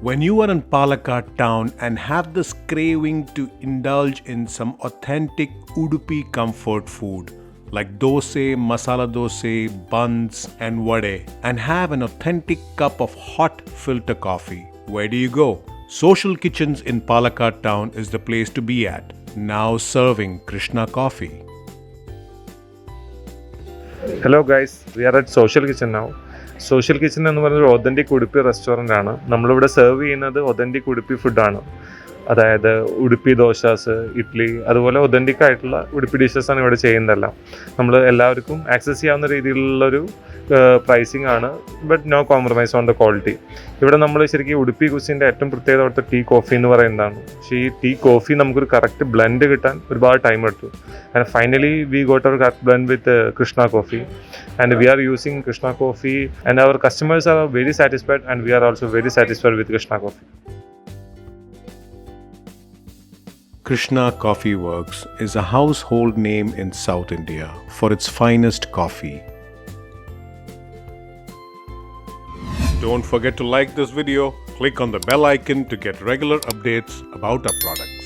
When you are in Palakkad town and have this craving to indulge in some authentic Udupi comfort food like dosa, masala dosa, buns and vade, and have an authentic cup of hot filter coffee, where do you go? Social Kitchens in Palakkad town is the place to be at, now serving Krishna Coffee. Hello guys, we are at Social Kitchen now. Social Kitchen എന്ന് പറയുന്ന ഒരു authentic Udupi restaurant ആണ്. നമ്മളിവിടെ serve ചെയ്യുന്നത് authentic Udupi ഫുഡാണ്. അതായത് ഉടുപ്പി ദോശാസ്, ഇഡ്ഡലി, അതുപോലെ authentic ആയിട്ടുള്ള ഉടുപ്പി ഡിഷസാണ് ഇവിടെ ചെയ്യുന്നതെല്ലാം. നമ്മൾ എല്ലാവർക്കും ആക്സസ് ചെയ്യാവുന്ന രീതിയിലുള്ളൊരു പ്രൈസിങ് ആണ്, but no compromise on the quality. ഇവിടെ നമ്മൾ ശരിക്കും ഉടുപ്പി കുസിൻ്റെ ഏറ്റവും പ്രത്യേകത അവിടുത്തെ ടീ കോഫി എന്ന് പറയുന്നതാണ്. പക്ഷേ ഈ ടീ കോഫി നമുക്കൊരു കറക്റ്റ് ബ്ലെൻഡ് കിട്ടാൻ ഒരുപാട് ടൈം എടുത്തു. And finally we got our correct blend with Krishna Coffee, and we are using Krishna Coffee, and our customers are very satisfied, and we are also very satisfied with Krishna Coffee. Krishna Coffee Works is a household name in South India for its finest coffee. Don't forget to like this video, click on the bell icon to get regular updates about our product.